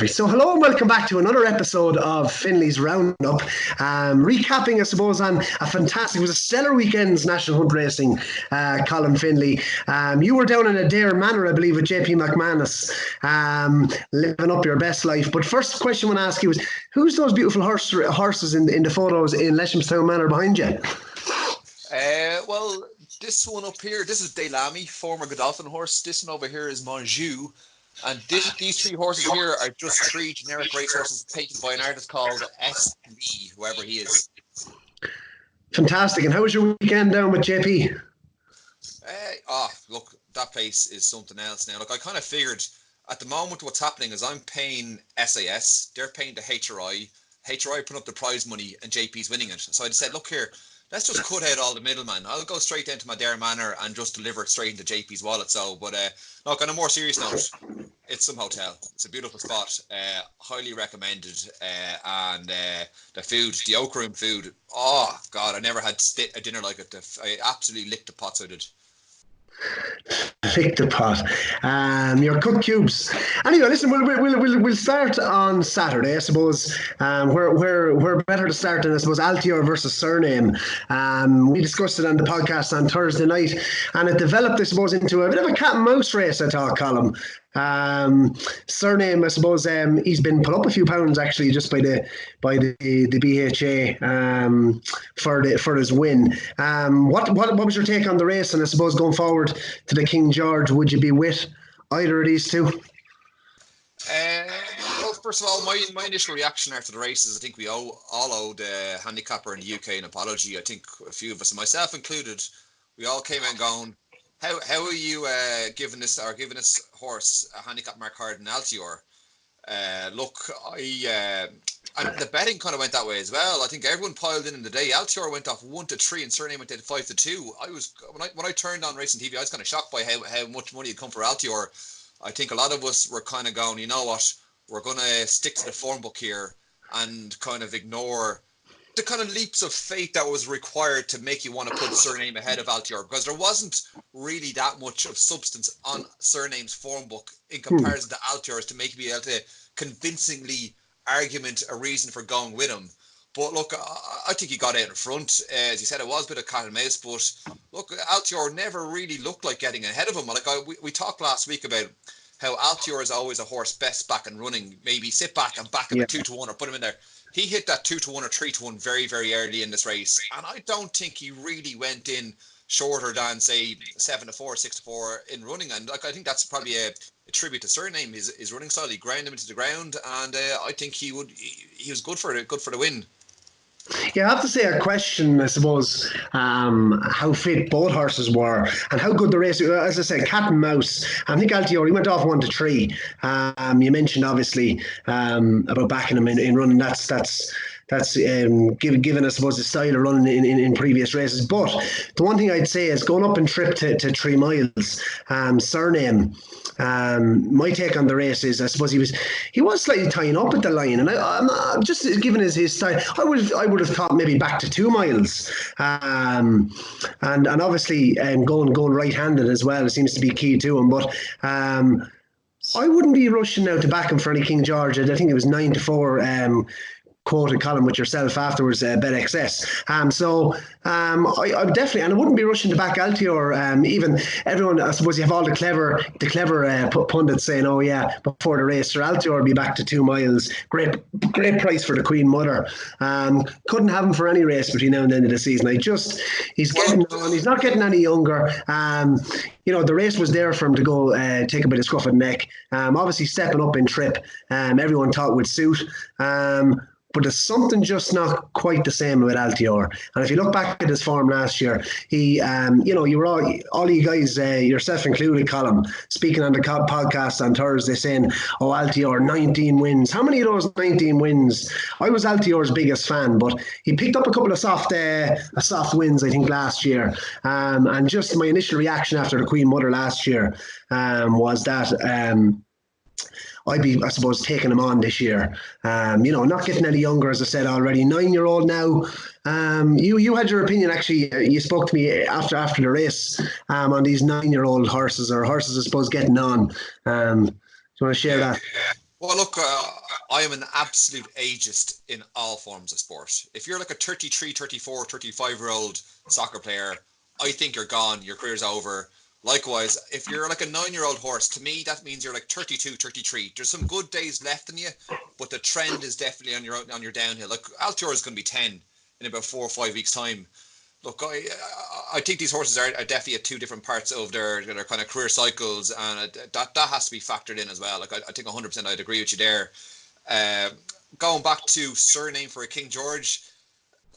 Perfect. So hello and welcome back to another episode of Finlay's Roundup. Recapping, I suppose, on it was a stellar weekend's National Hunt Racing, Colm Finlay. You were down in Adare Manor, I believe, with JP McManus, living up your best life. But first question I want to ask you is, who's those beautiful horses in the photos in Leshamstown Manor behind you? Well, this one up here, this is Delamy, former Godolphin horse. This one over here is Monjou. And these three horses here are just three generic racehorses painted by an artist called S.V., whoever he is. Fantastic. And how was your weekend down with JP? Look, that place is something else now. Look, I kind of figured at the moment what's happening is I'm paying SAS, they're paying the HRI putting up the prize money, and JP's winning it. So I said, look here, let's just cut out all the middleman. I'll go straight down to my Adare Manor and just deliver it straight into JP's wallet. So, but look, on a more serious note, it's some hotel. It's a beautiful spot. Highly recommended. And the food, the Oak Room food. Oh God, I never had a dinner like it. I absolutely licked the pots out of it. Lick the pot. Your cooked cubes. Anyway, listen, we'll start on Saturday, I suppose. Where better to start than, I suppose, Altior versus Cyrname. We discussed it on the podcast on Thursday night, and it developed, I suppose, into a bit of a cat and mouse race, I thought, Colm. Cyrname, I suppose, he's been put up a few pounds actually just by the BHA for his win. What was your take on the race? And I suppose going forward to the King George, would you be with either of these two? Well, first of all, my initial reaction after the race is I think we all owe the handicapper in the UK an apology. I think a few of us, and myself included, we all came in going, How are you giving this horse a handicap mark higher than Altior? Look, and the betting kind of went that way as well. I think everyone piled in the day. Altior went off 1-3 and Cyrname went down 5-2. When I turned on racing TV, I was kind of shocked by how much money had come for Altior. I think a lot of us were kind of going, you know what, we're going to stick to the form book here and kind of ignore the kind of leaps of faith that was required to make you want to put Cyrname ahead of Altior, because there wasn't really that much of substance on Cyrname's form book in comparison to Altior's to make me able to convincingly argument a reason for going with him. But look, I think he got out in front. As you said, it was a bit of cat and mouse, but look, Altior never really looked like getting ahead of him. Like we talked last week about how Altior is always a horse best back and running. Maybe sit back and back him at 2-1 or put him in there. He hit that 2-1 or 3-1 very, very early in this race. And I don't think he really went in shorter than, say, 7-4, 6-4 in running. And I think that's probably a tribute to Cyrname, his running style. He ground him into the ground, and I think he was good for the win. Yeah, I have to say a question, I suppose, how fit both horses were and how good the race, as I said, cat and mouse. I think Altior, he went off 1-3. You mentioned, obviously, about backing him in running. That's given, I suppose, the style of running in previous races. But the one thing I'd say is going up and trip to 3 miles, Cyrname. My take on the race is, I suppose he was slightly tying up at the line, and I'm just given his style, I would have thought maybe back to 2 miles, and obviously going right-handed as well. It seems to be key to him, but I wouldn't be rushing now to back him for any King George. I think it was 9-4. Quoted Colm with yourself afterwards, BetXS. I definitely, and I wouldn't be rushing to back Altior. Even everyone, I suppose, you have all the clever pundits saying, "Oh yeah, before the race, Sir Altior will be back to 2 miles. Great price for the Queen Mother." Couldn't have him for any race between now and the end of the season. He's getting on. He's not getting any younger. The race was there for him to go take a bit of scruff at the neck. Obviously stepping up in trip. Everyone thought would suit. But there's something just not quite the same with Altior. And if you look back at his form last year, he, you were all you guys, yourself included, Colm, speaking on the podcast on Thursday saying, "Oh, Altior, 19 wins." How many of those 19 wins? I was Altior's biggest fan, but he picked up a couple of soft wins, I think, last year. And just my initial reaction after the Queen Mother last year was that. I'd be, I suppose, taking him on this year. Not getting any younger, as I said already. 9-year-old now. You had your opinion, actually. You spoke to me after the race on these 9-year-old horses, or horses, I suppose, getting on. Do you want to share that? Well, look, I am an absolute ageist in all forms of sport. If you're like a 33, 34, 35-year-old soccer player, I think you're gone. Your career's over. Likewise, if you're like a 9-year-old horse, to me, that means you're like 32, 33. There's some good days left in you, but the trend is definitely on your downhill. Like Altior is going to be 10 in about 4 or 5 weeks' time. Look, I think these horses are definitely at two different parts of their kind of career cycles, and that has to be factored in as well. Like I think 100% I'd agree with you there. Going back to Cyrname for a King George,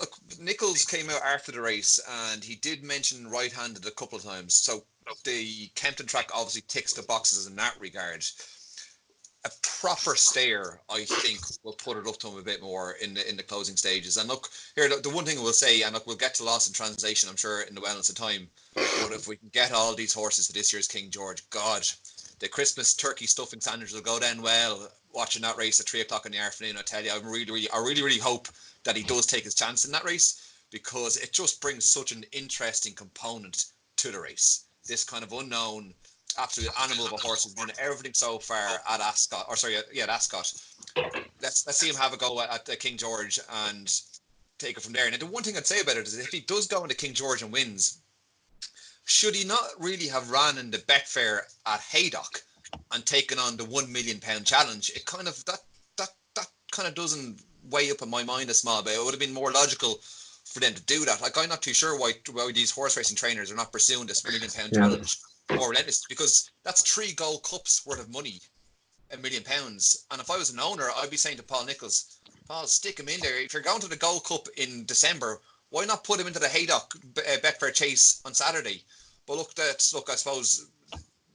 look, Nichols came out after the race and he did mention right-handed a couple of times. So the Kempton track obviously ticks the boxes in that regard. A proper stare, I think, will put it up to him a bit more in the closing stages. And look, here, the one thing we'll say, and look, we'll get to Lostintranslation, I'm sure, in the wellness of time. But if we can get all these horses to this year's King George, God, the Christmas turkey stuffing sandwich will go down well. Watching that race at 3:00 in the afternoon, I tell you, I really hope that he does take his chance in that race, because it just brings such an interesting component to the race. This kind of unknown, absolute animal of a horse who's done everything so far at Ascot, at Ascot. Let's see him have a go at the King George and take it from there. And the one thing I'd say about it is, if he does go into King George and wins, should he not really have ran in the Betfair at Haydock and taken on the £1 million challenge? It kind of that kind of doesn't weigh up in my mind a small bit. It would have been more logical for them to do that. Like, I'm not too sure why these horse racing trainers are not pursuing this £1 million challenge more relentless, because that's 3 Gold Cups worth of money, £1 million. And if I was an owner, I'd be saying to Paul Nichols, Paul, stick him in there. If you're going to the Gold Cup in December, why not put him into the Haydock Betfair Chase on Saturday? But look, I suppose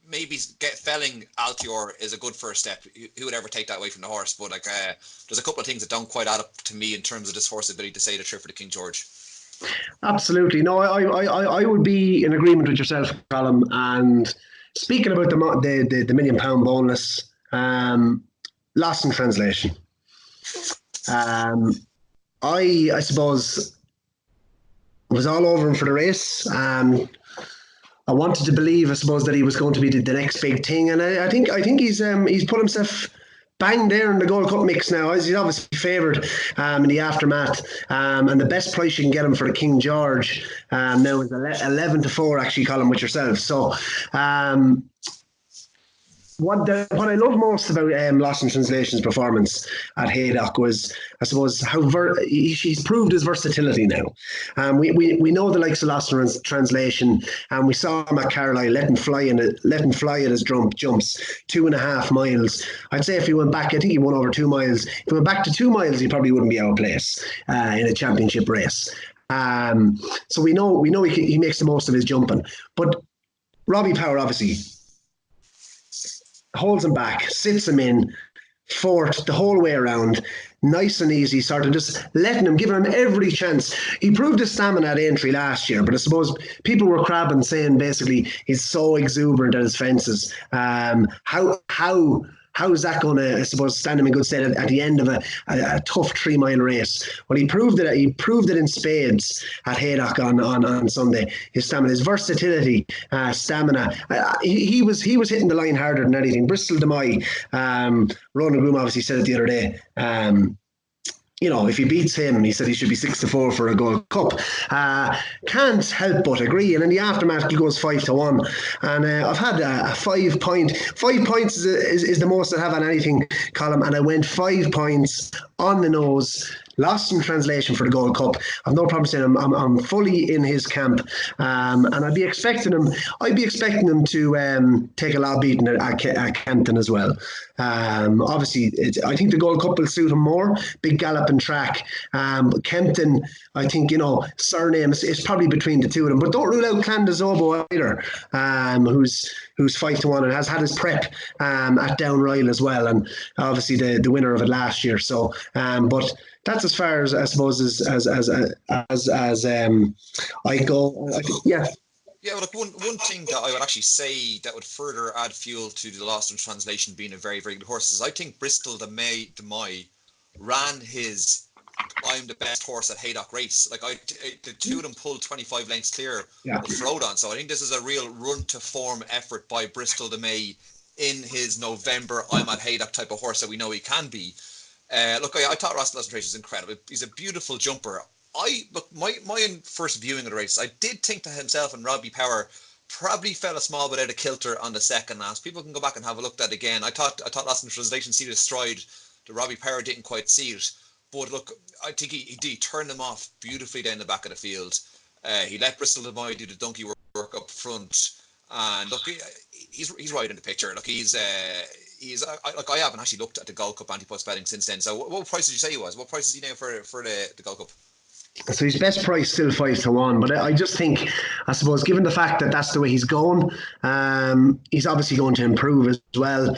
maybe felling Altior is a good first step. Who would ever take that away from the horse? But like, there's a couple of things that don't quite add up to me in terms of this horse's ability to say the trip for the King George. Absolutely. No, I would be in agreement with yourself, Colm. And speaking about the £1 million bonus, Lostintranslation. I suppose was all over him for the race. I wanted to believe, I suppose, that he was going to be the next big thing, and I think he's put himself bang there in the Gold Cup mix now. He's obviously favoured in the aftermath, and the best price you can get him for the King George now is 11-4, actually, Colm, with yourself. So what I love most about Lostintranslation's performance at Haydock was, I suppose, how he's proved his versatility now. We know the likes of Lostintranslation, and we saw him at Carlisle letting fly at his jumps, 2.5 miles. I'd say if he went back, I think he won over 2 miles. If he went back to 2 miles, he probably wouldn't be out of place in a championship race. So we know he makes the most of his jumping. But Robbie Power obviously holds him back, sits him in fourth the whole way around, nice and easy, sort of just letting him, giving him every chance. He proved his stamina at entry last year, but I suppose people were crabbing, saying basically he's so exuberant at his fences. How is that going to, I suppose, stand him in good stead at the end of a tough 3 mile race? Well, he proved it. He proved it in spades at Haydock on Sunday. His stamina, his versatility, stamina. He was hitting the line harder than anything. Bristol de Mai, Ronan Groom obviously said it the other day. If he beats him, he said he should be 6-4 for a Gold Cup. Can't help but agree. And in the aftermath, he goes 5-1. And I've had a 5 point. 5 points is the most I have on anything, Colm. And I went 5 points on the nose. Lostintranslation for the Gold Cup. I've no problem saying I'm fully in his camp, and I'd be expecting him to take a lot of beating at Kempton as well. Obviously, I think the Gold Cup will suit him more. Big gallop and track. But Kempton, I think, Cyrname is probably between the two of them. But don't rule out Clandazobo either, who's 5-1 and has had his prep at Down Royal as well, and obviously the winner of it last year. So, but that's as far as, I suppose, as I go. Yeah. Yeah, well, look, one thing that I would actually say that would further add fuel to the Lostintranslation being a very, very good horse is, I think Bristol de Mai ran his I'm the best horse at Haydock race. Like, the two of them pulled 25 lengths clear of Frodon. So I think this is a real run to form effort by Bristol de Mai in his November I'm at Haydock type of horse that we know he can be. Look, I thought Lostintranslation is incredible. He's a beautiful jumper. My first viewing of the race, I did think to himself and Robbie Power probably fell a small bit out of kilter on the second last. People can go back and have a look at that again. I thought Lostintranslation see the stride. The Robbie Power didn't quite see it. But look, I think he turned them off beautifully down the back of the field. He let Bristol de Moy do the donkey work up front. And look, he's right in the picture. Look, I haven't actually looked at the Gold Cup anti-post betting since then. So what price did you say he was? What price is he now for the Gold Cup? So his best price still 5-1, but I just think, I suppose, given the fact that that's the way he's going, he's obviously going to improve as well.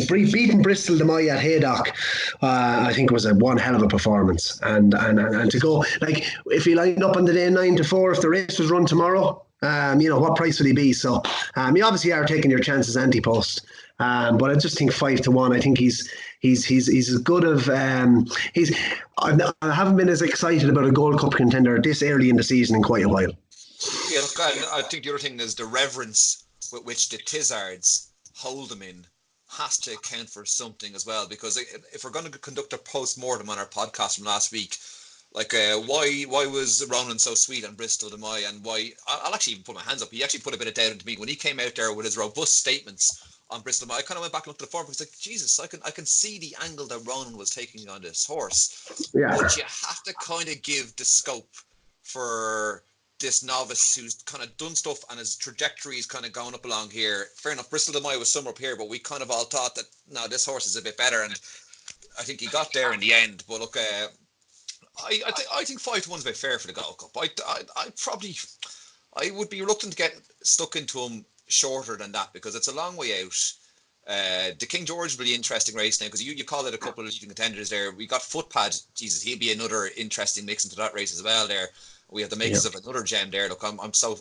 Beating Bristol de Moy at Haydock, I think was one hell of a performance. And to go, like, if he lined up on the day 9-4, if the race was run tomorrow, what price would he be? So you obviously are taking your chances anti-post. But I just think 5-1. I think he's as good of I haven't been as excited about a Gold Cup contender this early in the season in quite a while. Yeah, look, I think the other thing is the reverence with which the Tizzards hold him in has to account for something as well. Because if we're going to conduct a post-mortem on our podcast from last week, like why was Ronan so sweet on Bristol de Moy, and why I'll actually even put my hands up. He actually put a bit of doubt into me when he came out there with his robust statements on Bristol de Moy. I kind of went back and looked at the form because like, Jesus, I can see the angle that Ronan was taking on this horse. Yeah. But you have to kind of give the scope for this novice who's kind of done stuff and his trajectory is kind of going up along here. Fair enough, Bristol de Moy was somewhere up here, but we kind of all thought that no, this horse is a bit better, and I think he got there in the end. But look, I think 5-1 is a bit fair for the Gold Cup. I would be reluctant to get stuck into him shorter than that because it's a long way out. The King George will be an interesting race now because you call it a couple of leading contenders there. We got Footpad. Jesus, he'll be another interesting mix into that race as well there. We have the makers of another gem there. Look, I'm so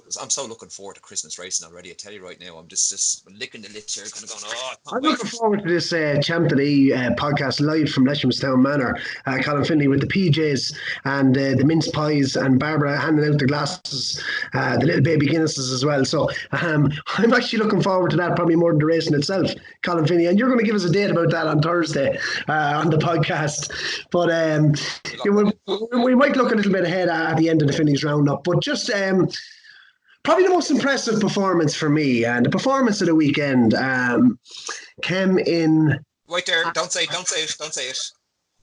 looking forward to Christmas racing already. I tell you right now, I'm just licking the lips here, kind of going, I'm looking forward to this Champ.ie podcast live from Leshamstown Manor. Colm Finlay with the PJs and the mince pies, and Barbara handing out the glasses, the little baby Guinnesses as well. So I'm actually looking forward to that probably more than the racing itself, Colm Finlay. And you're going to give us a date about that on Thursday on the podcast. But we might look a little bit ahead at the end of the Finley's roundup, but just probably the most impressive performance for me and the performance of the weekend came in. Wait there, don't say it.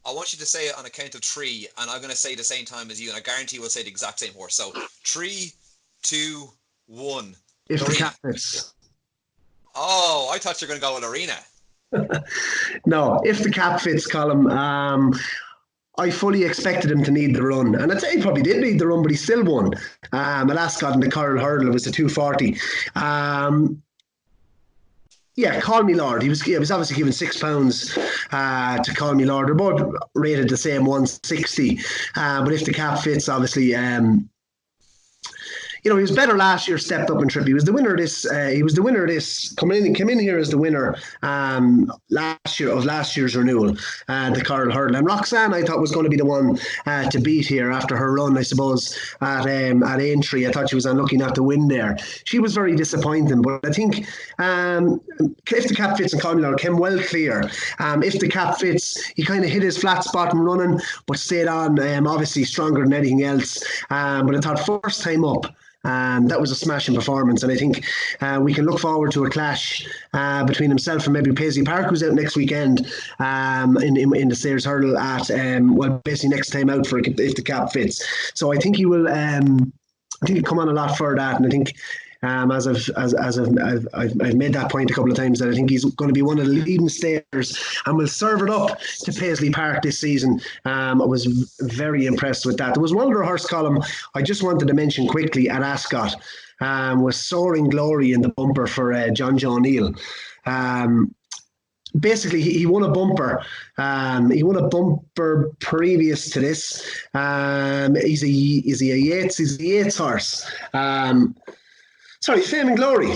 I want you to say it on a count of 3, and I'm going to say the same time as you, and I guarantee we'll say the exact same horse. So 3, 2, 1. If Laurina. the cap fits. Oh, I thought you were going to go with Laurina. No, if the cap fits, Colm. I fully expected him to need the run, and I'd say he probably did need the run, but he still won. At Ascot in the Coral Hurdle, it was the 240. Call Me Lord. He was obviously given £6 to Call Me Lord. They're both rated the same 160. But if the cap fits, obviously, he was better last year, stepped up in trip. He was the winner of this. Came in here as the winner last year's renewal, the Coral Hurdle. And Roxanne, I thought, was going to be the one to beat here after her run, I suppose, at Aintree. I thought she was unlucky not to win there. She was very disappointing, but I think if the cap fits and Call Me Lord came well clear. If the cap fits, he kind of hit his flat spot and running, but stayed on, obviously stronger than anything else. But I thought first time up, that was a smashing performance, and I think we can look forward to a clash between himself and maybe Paisley Park, who's out next weekend in the Sayers Hurdle at basically next time out for if the cap fits. So I think he will. I think he'll come on a lot for that, and I think. I've made that point a couple of times that I think he's going to be one of the leading stayers and will serve it up to Paisley Park this season. I was very impressed with that. There was one other horse column I just wanted to mention quickly at Ascot, was Soaring Glory in the bumper for Jonjo O'Neill. Basically, he won a bumper. He won a bumper previous to this. He's a Yates. He's a Yates horse. Fame and Glory.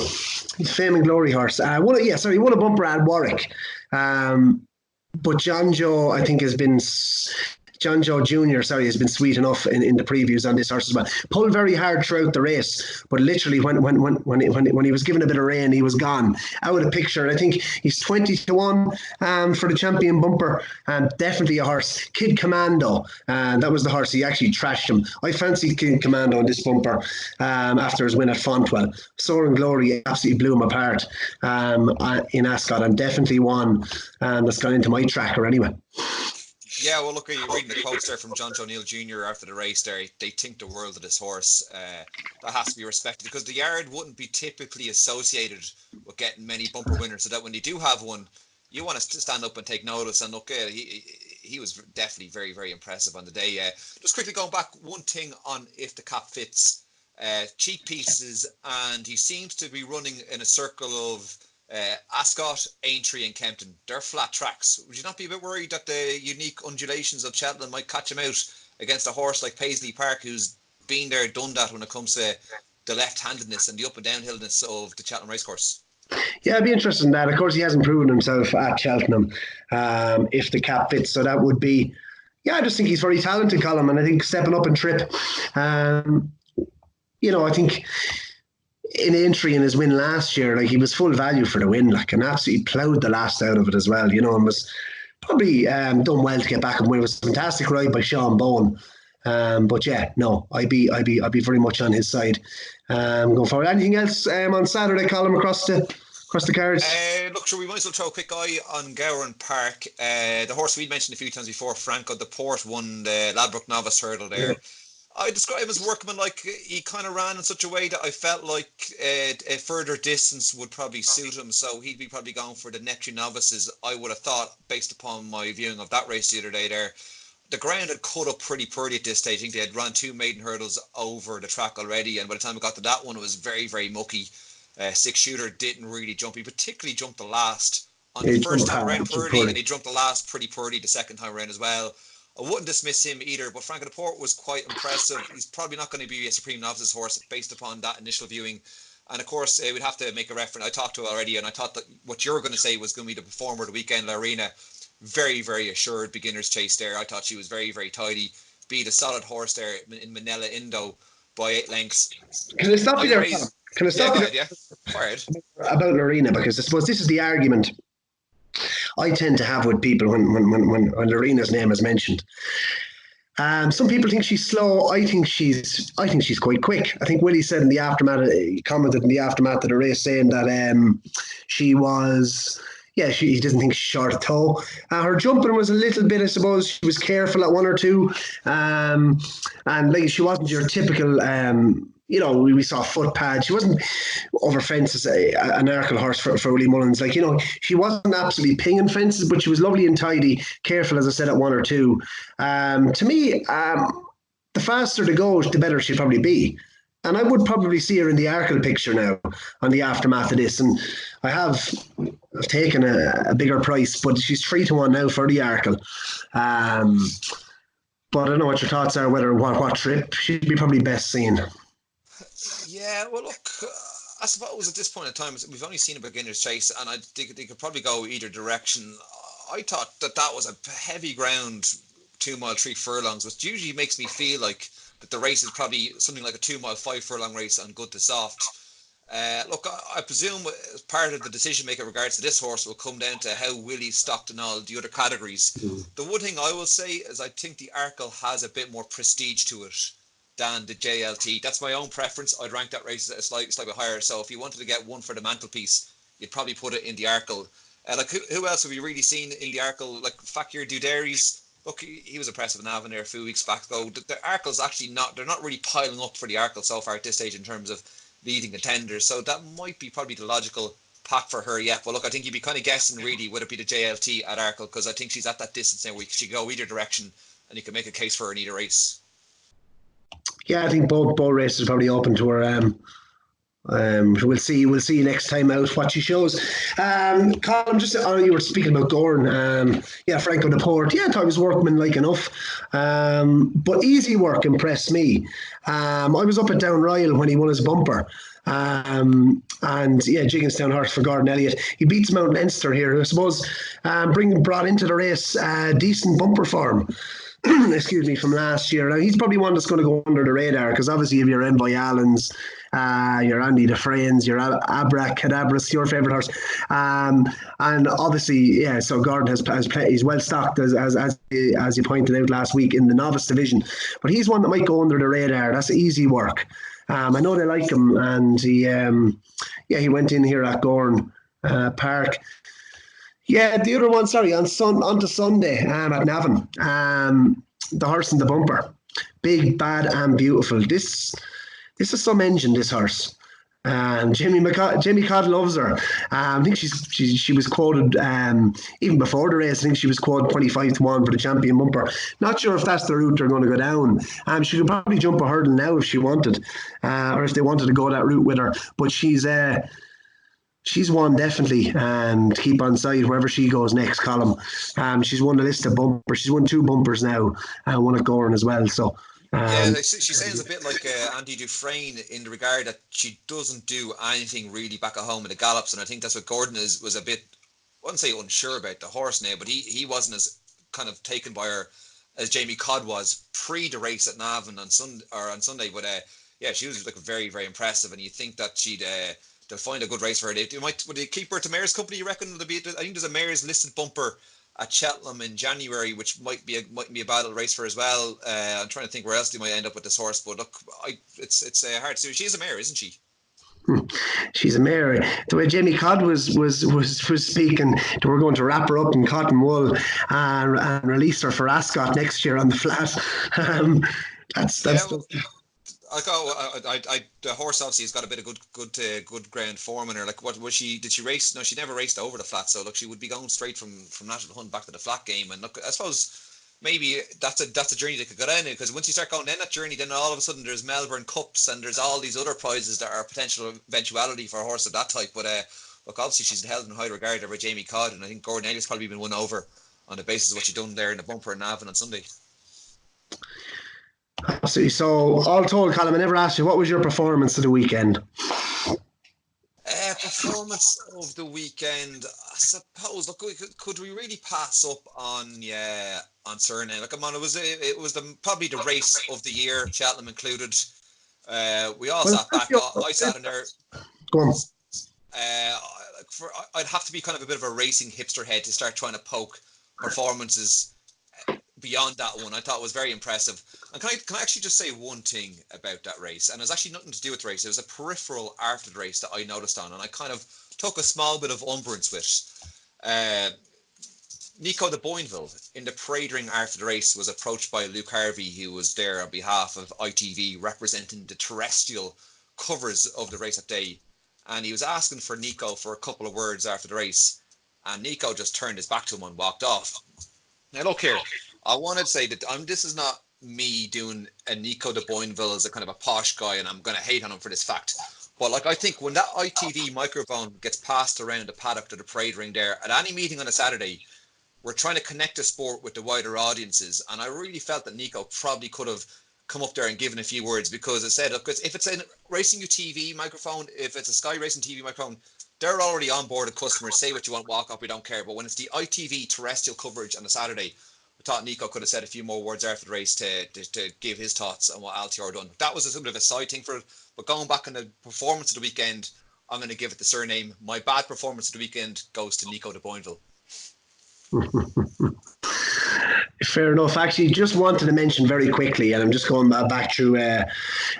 He's Fame and Glory horse. He won a bumper at Warwick. But Jonjo, I think, has been Jonjo Jr., sorry, has been sweet enough in the previews on this horse as well. Pulled very hard throughout the race, but literally when he was given a bit of rain, he was gone. Out of picture. And I think he's 20-1 for the champion bumper. Definitely a horse. Kid Commando. That was the horse. He actually trashed him. I fancied Kid Commando in this bumper after his win at Fontwell. Soaring Glory absolutely blew him apart in Ascot, and definitely one that's gone into my tracker anyway. Yeah, well, look, you're reading the quotes there from Jonjo O'Neill Jr. after the race there. They think the world of this horse. That has to be respected, because the yard wouldn't be typically associated with getting many bumper winners, so that when you do have one, you want to stand up and take notice. And look, he was definitely very, very impressive on the day. Just quickly going back, one thing on If the Cap Fits. Cheap pieces, and he seems to be running in a circle of Ascot, Aintree and Kempton. They're flat tracks. Would you not be a bit worried that the unique undulations of Cheltenham might catch him out against a horse like Paisley Park, who's been there, done that when it comes to the left-handedness and the up and downhillness of the Cheltenham racecourse? Yeah, I'd be interested in that. Of course, he hasn't proven himself at Cheltenham, if the cap fits. So that would be, yeah, I just think he's very talented, Colm, and I think stepping up and trip. I think in Aintree in his win last year, like, he was full value for the win, like, and absolutely ploughed the last out of it as well, and was probably done well to get back and win. It was a fantastic ride by Sean Bowen. But yeah, no, I'd be very much on his side going forward. Anything else on Saturday, Colm, across the cards? Look, sure, we might as well throw a quick eye on Gowran Park. The horse we'd mentioned a few times before, Franco de Port, won the Ladbroke Novice Hurdle there. Yeah. I describe him as workmanlike. He kind of ran in such a way that I felt like a further distance would probably suit him, so he'd be probably going for the Neptune Novices, I would have thought, based upon my viewing of that race the other day there. The ground had cut up pretty poorly at this stage. I think they had run 2 maiden hurdles over the track already, and by the time we got to that one, it was very, very mucky. Six Shooter didn't really jump. He particularly jumped the last on the first time around poorly, and he jumped the last pretty poorly the second time around as well. I wouldn't dismiss him either, but Franco de Port was quite impressive. He's probably not going to be a Supreme Novices horse based upon that initial viewing. And of course, we'd have to make a reference. I talked to it already, and I thought that what you were going to say was going to be the performer of the weekend, Laurina. Very, very assured beginner's chase there. I thought she was very, very tidy. Beat a solid horse there in Manila Indo by 8 lengths. Can I stop you there? Can I stop you there? Yeah. About Laurina, because I suppose this is the argument I tend to have with people when Laurina's name is mentioned. Some people think she's slow. I think she's quite quick. I think Willie said in the aftermath, he commented in the aftermath of the race saying that she was. Yeah, he doesn't think she's short of toe. Her jumping was a little bit, I suppose, she was careful at 1 or 2. And like, she wasn't your typical, we saw foot pads. She wasn't over fences, an Arkle horse for Willie Mullins. Like, she wasn't absolutely pinging fences, but she was lovely and tidy, careful, as I said, at 1 or 2. To me, the faster the go, the better she'd probably be. And I would probably see her in the Arkle picture now on the aftermath of this. And I've taken a bigger price, but she's 3-1 now for the Arkle. But I don't know what your thoughts are, whether what trip she'd be probably best seen. Yeah, well, look, I suppose at this point in time, we've only seen a beginner's chase, and I think they could probably go either direction. I thought that was a heavy ground 2 mile 3 furlongs, which usually makes me feel like that the race is probably something like a 2 mile 5 furlong race on good to soft. Look, I presume as part of the decision making in regards to this horse will come down to how Willie's stocked in all the other categories. The one thing I will say is I think the Arkle has a bit more prestige to it than the JLT. That's my own preference. I'd rank that race a slightly higher. So if you wanted to get one for the mantelpiece, you'd probably put it in the Arkle. Like, who else have you really seen in the Arkle? Like Fakir Dudary's. Look, he was impressive in Navan there a few weeks back, though. The Arkle's actually they're not really piling up for the Arkle so far at this stage in terms of leading contenders. So that might be probably the logical pack for her, yeah. But look, I think you'd be kind of guessing, really, would it be the JLT at Arkle? Because I think she's at that distance now where she can go either direction and you can make a case for her in either race. Yeah, I think both races are probably open to her. We'll see next time out what she shows. Colm, just you were speaking about Gowran. Franco de Port. Yeah, I thought he was workmanlike enough. But easy work impressed me. I was up at Down Royal when he won his bumper. Jigginstown horse for Gordon Elliott. He beats Mount Leinster here. I suppose brought into the race decent bumper form. excuse me, from last year. Now, he's probably one that's going to go under the radar because obviously if you're Envoy Allen's, your Andy Dufresne's, your Abracadabras, your favourite horse. And obviously, yeah, so Gordon has played, he's well stocked as you pointed out last week in the novice division. But he's one that might go under the radar. That's easy work. I know they like him, and he went in here at Gowran Park. Yeah, the other one, sorry, on to Sunday at Navan. The horse in the bumper. Big, bad, and beautiful. This is some engine, this horse. Jamie Codd loves her. I think she was quoted even before the race. I think she was quoted 25-1 for the champion bumper. Not sure if that's the route they're going to go down. She could probably jump a hurdle now if she wanted, or if they wanted to go that route with her. But she's one definitely to keep on side wherever she goes next, Colm. She's won the list of bumpers. She's won 2 bumpers now, and one at Gowran as well. So. She sounds a bit like Andy Dufresne in the regard that she doesn't do anything really back at home in the gallops, and I think that's what Gordon was a bit, I wouldn't say unsure about the horse now, but he wasn't as kind of taken by her as Jamie Codd was pre the race at Navan on Sunday. But she was like very, very impressive, and you think that they'll find a good race for her. Would they keep her to Mayor's Company? You reckon? I think there's a Mayor's listed bumper at Cheltenham in January, which might be a battle race for her as well. I'm trying to think where else they might end up with this horse, but look, it's hard to do. She's a mare, isn't she? She's a mare. The way Jamie Codd was speaking, they were going to wrap her up in cotton wool and release her for Ascot next year on the flat. The horse obviously has got a bit of good ground form in her. Like, what was she? Did she race? No, she never raced over the flat. So look, she would be going straight from National Hunt back to the flat game. And look, I suppose maybe that's a journey they could go down, because once you start going down that journey, then all of a sudden there's Melbourne Cups and there's all these other prizes that are potential eventuality for a horse of that type. But look, obviously she's held in high regard over Jamie Codd, and I think Gordon Elliott's probably been won over on the basis of what she done there in the bumper in Navan on Sunday. Absolutely. So, all told, Colm, I never asked you, what was your performance of the weekend? Performance of the weekend, I suppose. Look, could we really pass up on Cyrname? Like, come on, it was probably the race of the year, Cheltenham included. We all sat back. I sat in there. Go on. I'd have to be kind of a bit of a racing hipster head to start trying to poke performances beyond that one. I thought it was very impressive. And can I actually just say one thing about that race? And it was actually nothing to do with the race. It was a peripheral after the race that I noticed on, and I kind of took a small bit of umbrance with. Nico de Boinville in the parade ring after the race was approached by Luke Harvey, who was there on behalf of ITV representing the terrestrial covers of the race that day. And he was asking for Nico for a couple of words after the race. And Nico just turned his back to him and walked off. Now look here, I wanted to say that this is not me doing a Nico de Boinville as a kind of a posh guy, and I'm going to hate on him for this fact. But like, I think when that ITV microphone gets passed around the paddock to the parade ring there at any meeting on a Saturday, we're trying to connect the sport with the wider audiences. And I really felt that Nico probably could have come up there and given a few words, because I said, look, if it's a Racing U TV microphone, if it's a Sky Racing TV microphone, they're already on board with customers. Say what you want, walk up, we don't care. But when it's the ITV terrestrial coverage on a Saturday, I thought Nico could have said a few more words after the race to give his thoughts on what Altior done. That was a sort of a side thing for it. But going back on the performance of the weekend, I'm going to give it the Cyrname. My bad performance of the weekend goes to Nico de Boinville. Fair enough. Actually, just wanted to mention very quickly, and I'm just going back through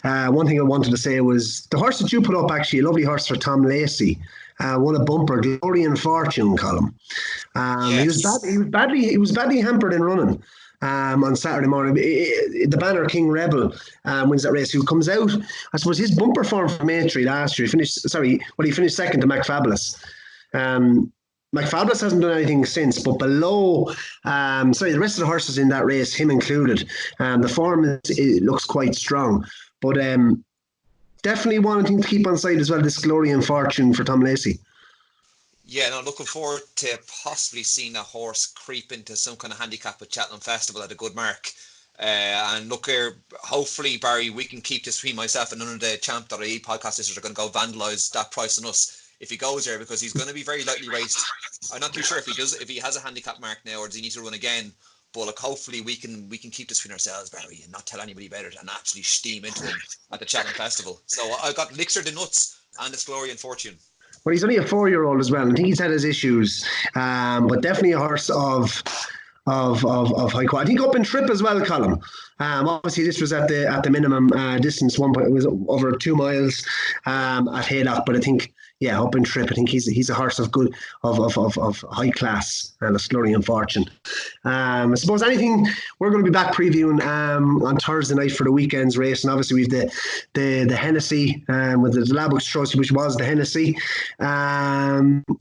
one thing I wanted to say was the horse that you put up, actually, a lovely horse for Tom Lacey, won a bumper, Glory and Fortune, Colm. Yes. He was badly hampered in running on Saturday morning. The Banner King Rebel wins that race, who comes out, I suppose his bumper form from A3 last year, he finished second to McFabulous. McFabulous hasn't done anything since, but below, the rest of the horses in that race, him included, the form it looks quite strong. But definitely wanting to keep on side as well, this Glory and Fortune for Tom Lacey. Yeah, no, looking forward to possibly seeing that horse creep into some kind of handicap at Cheltenham Festival at a good mark. And look here, hopefully, Barry, we can keep this between myself and none of the Champ.ie podcast listeners are going to go vandalise that price on us if he goes there, because he's going to be very lightly raced. I'm not too sure if he has a handicap mark now, or does he need to run again. But like, hopefully we can keep this between ourselves, Barry, and not tell anybody about it, and actually steam into him at the Cheltenham Festival. So I got Lixer the Nuts and Its Glory and Fortune. Well, he's only a 4-year-old as well. I think he's had his issues, but definitely a horse of high quality. I think up in trip as well, Colm. Obviously, this was at the minimum distance. It was over 2 miles at Haydock, but I think up in trip, I think he's a horse of good of high class and a glory and fortune. I suppose anything we're going to be back previewing on Thursday night for the weekend's race, and obviously we've the Hennessy with the Labrooks Trophy, which was the Hennessy.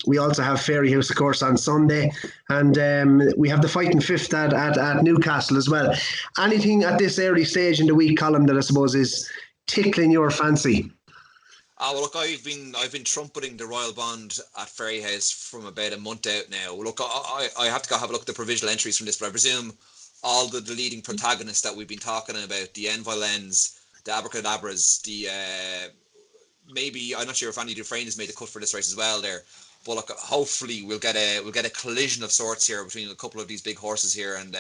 We also have Fairyhouse, of course, on Sunday, and we have the Fighting Fifth at Newcastle as well. Anything at this early stage in the week, Colm, that I suppose is tickling your fancy? Well, look, I've been trumpeting the Royal Bond at Fairyhouse from about a month out now. Look, I have to go have a look at the provisional entries from this, but I presume all the leading protagonists that we've been talking about, the Envolens, the Abracadabras, the maybe, I'm not sure if Andy Dufresne has made the cut for this race as well there. But look, hopefully we'll get a collision of sorts here between a couple of these big horses here, and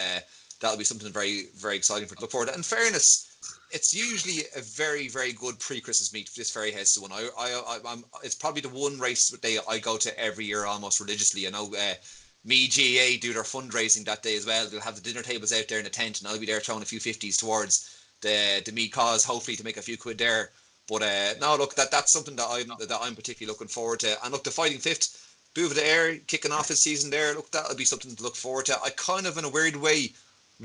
that'll be something very, very exciting to look forward to. In fairness, it's usually a very, very good pre-Christmas meet. This Fairyhouse one. I'm it's probably the one race day I go to every year almost religiously. I know GAA do their fundraising that day as well. They'll have the dinner tables out there in the tent, and I'll be there throwing a few 50s towards the Mead cause, hopefully to make a few quid there. But no, look, that's something that I'm particularly looking forward to. And look, the Fighting Fifth, Bouva d'Air kicking off his season there. Look, that'll be something to look forward to. I kind of, in a weird way,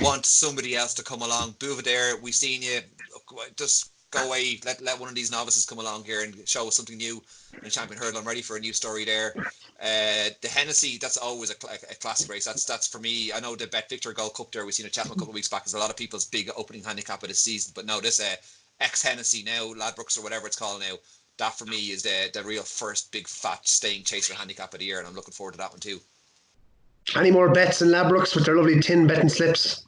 want somebody else to come along. Bouva d'Air, we've seen you. Look, just go away. Let one of these novices come along here and show us something new in Champion Hurdle. I'm ready for a new story there. The Hennessy, that's always a classic race. That's for me. I know the Bet Victor Gold Cup there, we've seen a Cheltenham a couple of weeks back, is a lot of people's big opening handicap of the season. But no, this ex-Hennessy now, Ladbrokes or whatever it's called now, that for me is the real first big fat staying chaser handicap of the year, and I'm looking forward to that one too. Any more bets in Ladbrokes with their lovely tin betting slips?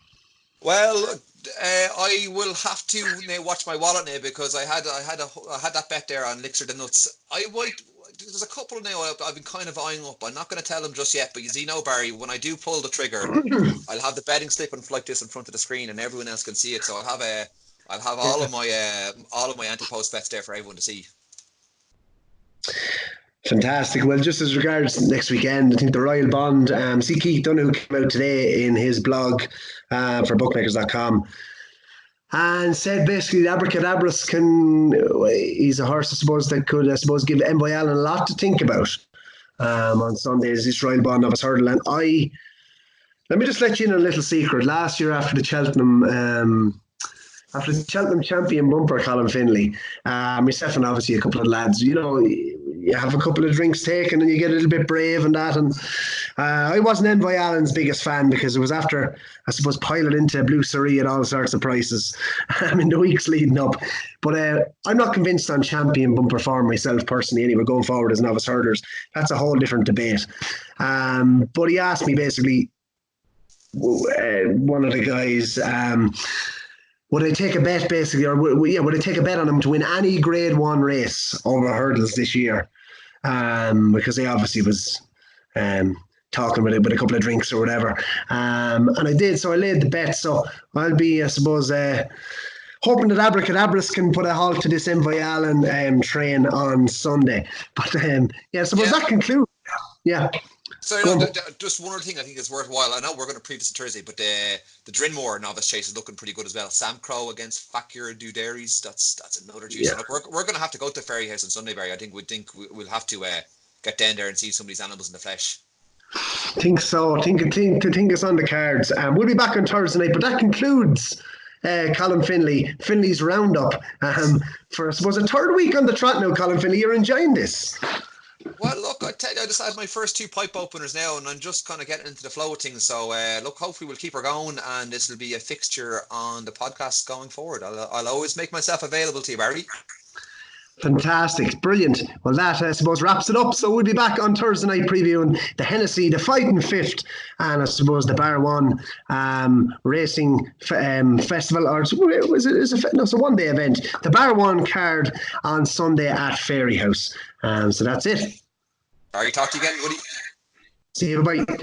Well, I will have to now watch my wallet now, because I had that bet there on Lixer the Nuts. There's a couple now I've been kind of eyeing up. I'm not going to tell them just yet, but you know, Barry, when I do pull the trigger, I'll have the betting slip like this in front of the screen, and everyone else can see it. So I'll have all of my anti-post bets there for everyone to see. Fantastic. Well, just as regards next weekend, I think the Royal Bond, see Keith Donoghue came out today in his blog for bookmakers.com and said basically the Abracadabras he's a horse, I suppose, that could, give Envoy Allen a lot to think about on Sundays, this Royal Bond of his hurdle. And let me just let you in a little secret. Last year after the Cheltenham champion bumper, Colm Finlay, myself and obviously a couple of lads, you have a couple of drinks taken and you get a little bit brave and that. And I wasn't Envoy Allen's biggest fan, because it was after, I suppose, piling into Blue Surrey at all sorts of prices in the weeks leading up. But I'm not convinced on champion bumper form myself personally, anyway, going forward as novice hurdlers. That's a whole different debate. But he asked me basically, one of the guys, would I take a bet basically, or would I take a bet on him to win any Grade 1 race over hurdles this year? Because he obviously was talking about it with a couple of drinks or whatever. And I did, so I laid the bet. So I'll be, I suppose, hoping that Abracadabras can put a halt to this Envoy Allen train on Sunday. But I suppose that concludes. Yeah. So just one other thing I think is worthwhile. I know we're going to preview this on Thursday, but the Drinmore novice chase is looking pretty good as well. Sam Crow against Fakir Dudaries. That's another juice. Yeah. Look, we're going to have to go to Fairyhouse on Sunday, Barry. I think we'll have to get down there and see some of these animals in the flesh. Think so. Think it's on the cards. We'll be back on Thursday night, but that concludes Colm Finlay's roundup for, I suppose, a third week on the trot now. Colm Finlay, you're enjoying this? Well, look, I tell you, I just had my first 2 pipe openers now, and I'm just kind of getting into the flow of things. So, look, hopefully we'll keep her going, and this will be a fixture on the podcast going forward. I'll always make myself available to you, Barry. Fantastic. Brilliant. Well, that, I suppose, wraps it up. So we'll be back on Thursday night previewing the Hennessy, the Fighting Fifth, and I suppose the Bar 1 Racing Festival. Or it's a one-day event. The Bar 1 card on Sunday at Fairyhouse. So that's it. All right, talk to you again, Woody. See you. Bye-bye.